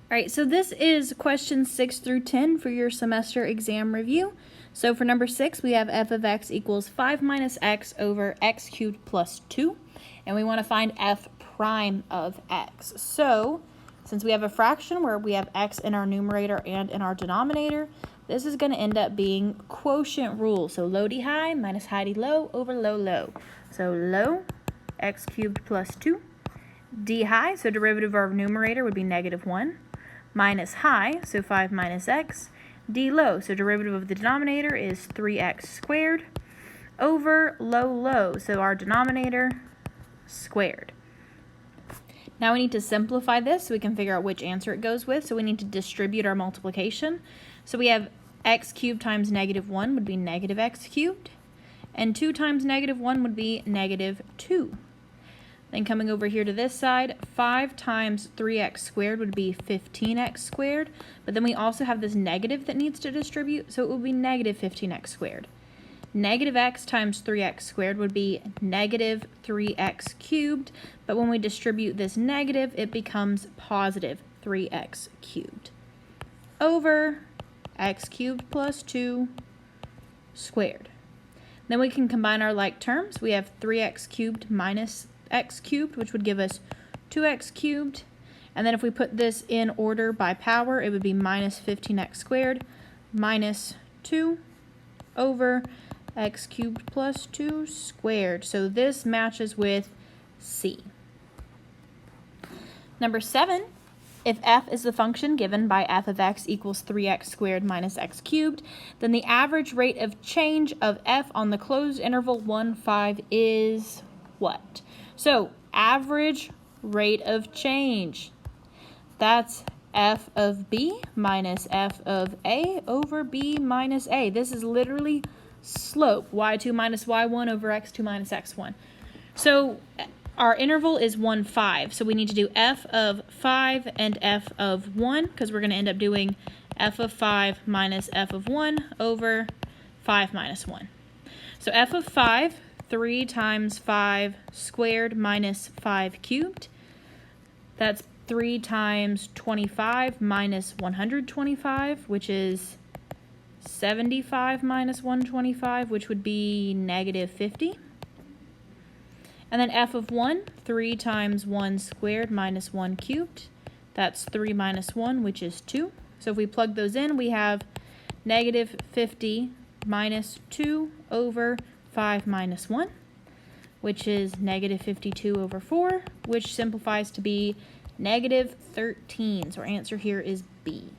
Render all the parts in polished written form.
All right, so this is questions 6 through 10 for your semester exam review. So for number 6, we have f of x equals 5 minus x over x cubed plus 2. And we want to find f prime of x. So since we have a fraction where we have x in our numerator and in our denominator, this is going to end up being quotient rule. So low d high minus high d low over low low. So low x cubed plus 2. D high, so derivative of our numerator would be negative 1. Minus high, so 5 minus x. D low, so derivative of the denominator is 3x squared. Over low low, so our denominator squared. Now we need to simplify this so we can figure out which answer it goes with. So we need to distribute our multiplication. So we have x cubed times negative 1 would be negative x cubed. And 2 times negative 1 would be negative 2. Then coming over here to this side, 5 times 3x squared would be 15x squared. But then we also have this negative that needs to distribute, so it would be negative 15x squared. Negative x times 3x squared would be negative 3x cubed. But when we distribute this negative, it becomes positive 3x cubed. Over x cubed plus 2 squared. Then we can combine our like terms. We have 3x cubed minus x cubed, which would give us 2x cubed. And then if we put this in order by power, it would be minus 15x squared minus 2 over x cubed plus 2 squared. So this matches with C. Number 7, if f is the function given by f of x equals 3x squared minus x cubed, then the average rate of change of f on the closed interval 1, 5 is what? So average rate of change, that's f of b minus f of a over b minus a. This is literally slope, y2 minus y1 over x2 minus x1. So our interval is 1, 5. So we need to do f of 5 and f of 1 because we're going to end up doing f of 5 minus f of 1 over 5 minus 1. So f of 5, 3 times 5 squared minus 5 cubed. That's 3 times 25 minus 125, which is 75 minus 125, which would be negative 50. And then f of 1, 3 times 1 squared minus 1 cubed. That's 3 minus 1, which is 2. So if we plug those in, we have negative 50 minus 2 over 5 minus 1, which is negative 52 over 4, which simplifies to be negative 13. So our answer here is B.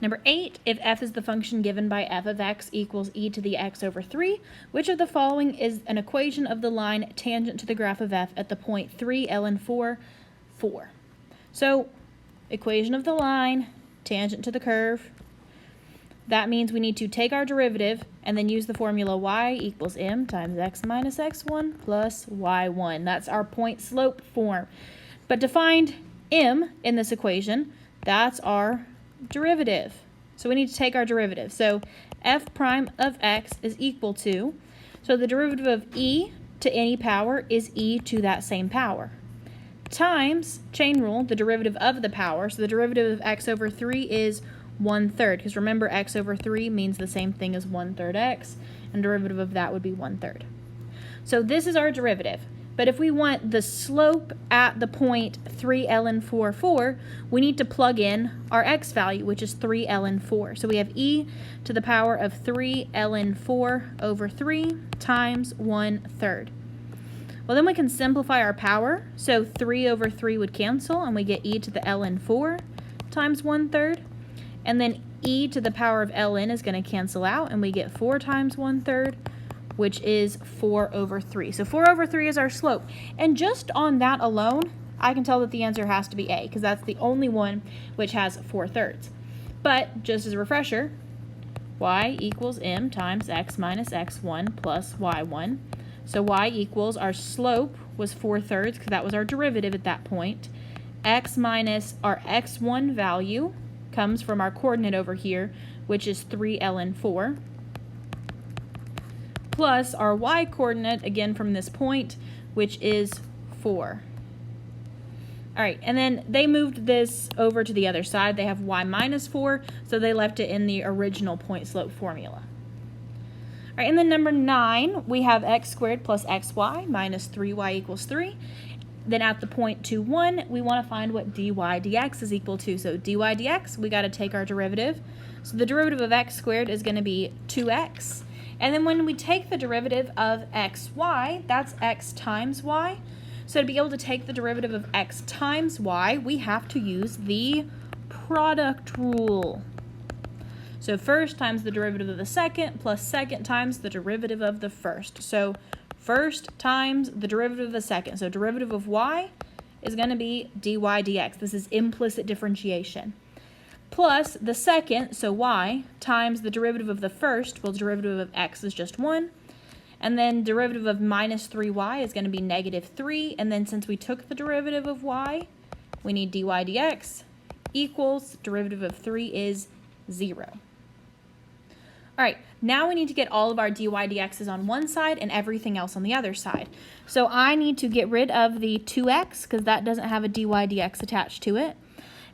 Number 8, if f is the function given by f of x equals e to the x over 3, which of the following is an equation of the line tangent to the graph of f at the point 3, ln 4, 4? So equation of the line, tangent to the curve. That means we need to take our derivative and then use the formula y equals m times x minus x1 plus y1. That's our point slope form. But to find m in this equation, that's our derivative. So we need to take our derivative. So f prime of x is equal to, so the derivative of e to any power is e to that same power, times, chain rule, the derivative of the power. So the derivative of x over 3 is 1/3, because remember x over 3 means the same thing as 1/3 x, and derivative of that would be 1/3. So this is our derivative. But if we want the slope at the point 3 ln 4, 4, we need to plug in our x value, which is 3 ln 4. So we have e to the power of 3 ln 4 over 3 times 1/3. Well, then we can simplify our power. So 3 over 3 would cancel, and we get e to the ln 4 times 1/3. And then e to the power of ln is going to cancel out, and we get 4 times 1/3, which is 4 over 3. So 4 over 3 is our slope. And just on that alone, I can tell that the answer has to be A, because that's the only one which has 4/3. But just as a refresher, y equals m times x minus x1 plus y1. So y equals, our slope was 4/3, because that was our derivative at that point. X minus our x1 value comes from our coordinate over here, which is 3 ln 4, plus our y coordinate, again from this point, which is 4. All right, and then they moved this over to the other side. They have y minus 4, so they left it in the original point slope formula. All right, and then number 9, we have x squared plus xy minus 3y equals 3. Then at the point 2, 1, we want to find what dy dx is equal to. So dy dx, we got to take our derivative. So the derivative of x squared is going to be 2x. And then when we take the derivative of xy, that's x times y. So to be able to take the derivative of x times y, we have to use the product rule. So first times the derivative of the second plus second times the derivative of the first. So first times the derivative of the second. So derivative of y is going to be dy dx. This is implicit differentiation. Plus the second, so y, times the derivative of the first. Well, the derivative of x is just 1. And then derivative of minus 3y is going to be negative 3. And then since we took the derivative of y, we need dy dx equals derivative of 3 is 0. All right, now we need to get all of our dy dx's on one side and everything else on the other side. So I need to get rid of the 2x because that doesn't have a dy dx attached to it.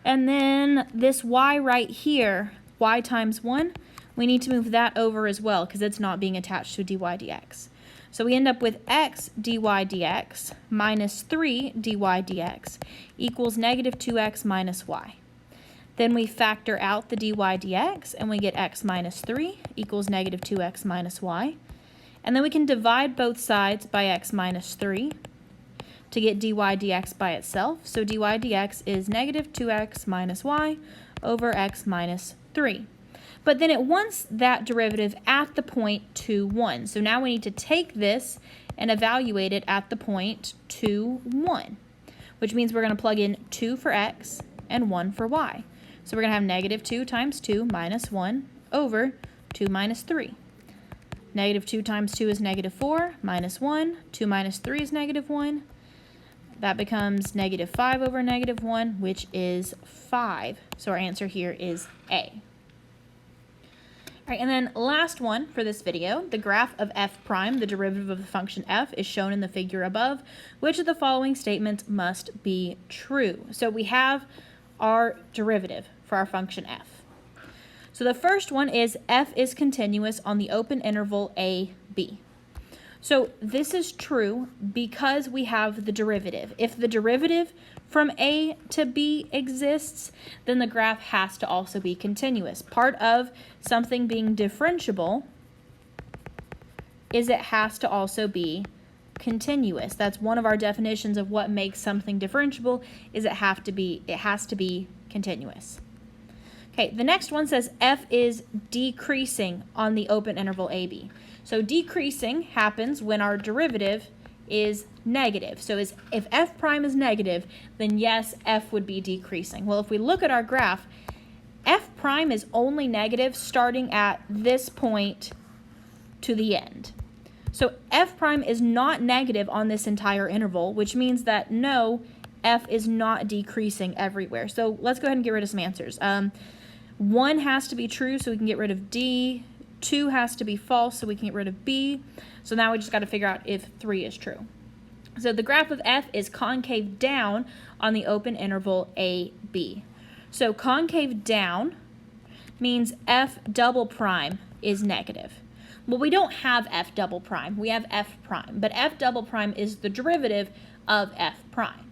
And then this y right here, y times 1, we need to move that over as well because it's not being attached to dy dx. So we end up with x dy dx minus 3 dy dx equals negative 2x minus y. Then we factor out the dy dx and we get x minus 3 equals negative 2x minus y. And then we can divide both sides by x minus 3 to get dy dx by itself. So dy dx is negative 2x minus y over x minus 3. But then it wants that derivative at the point 2, 1. So now we need to take this and evaluate it at the point 2, 1, which means we're going to plug in 2 for x and 1 for y. So we're going to have negative 2 times 2 minus 1 over 2 minus 3. Negative 2 times 2 is negative 4 minus 1. 2 minus 3 is negative 1. That becomes negative 5 over negative 1, which is 5. So our answer here is A. All right, and then last one for this video, the graph of f prime, the derivative of the function f, is shown in the figure above. Which of the following statements must be true? So we have our derivative for our function f. So the first one is f is continuous on the open interval a, b. So this is true because we have the derivative. If the derivative from a to b exists, then the graph has to also be continuous. Part of something being differentiable is it has to also be continuous. That's one of our definitions of what makes something differentiable, is it has to be continuous. Okay, the next one says f is decreasing on the open interval AB. So decreasing happens when our derivative is negative. So if f prime is negative, then yes, f would be decreasing. Well, if we look at our graph, f prime is only negative starting at this point to the end. So f prime is not negative on this entire interval, which means that no, f is not decreasing everywhere. So let's go ahead and get rid of some answers. 1 has to be true, so we can get rid of D. 2 has to be false, so we can get rid of B. So now we just got to figure out if 3 is true. So the graph of f is concave down on the open interval AB. So concave down means f double prime is negative. Well, we don't have f double prime. We have f prime, but f double prime is the derivative of f prime.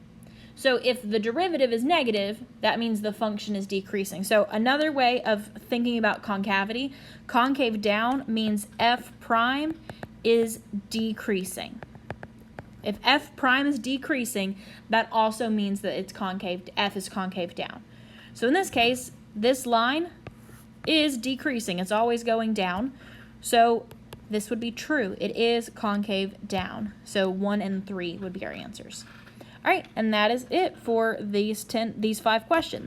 So if the derivative is negative, that means the function is decreasing. So another way of thinking about concavity, concave down means f prime is decreasing. If f prime is decreasing, that also means that it's concave, f is concave down. So in this case, this line is decreasing. It's always going down. So this would be true. It is concave down. So 1 and 3 would be our answers. All right, and that is it for these 5 questions.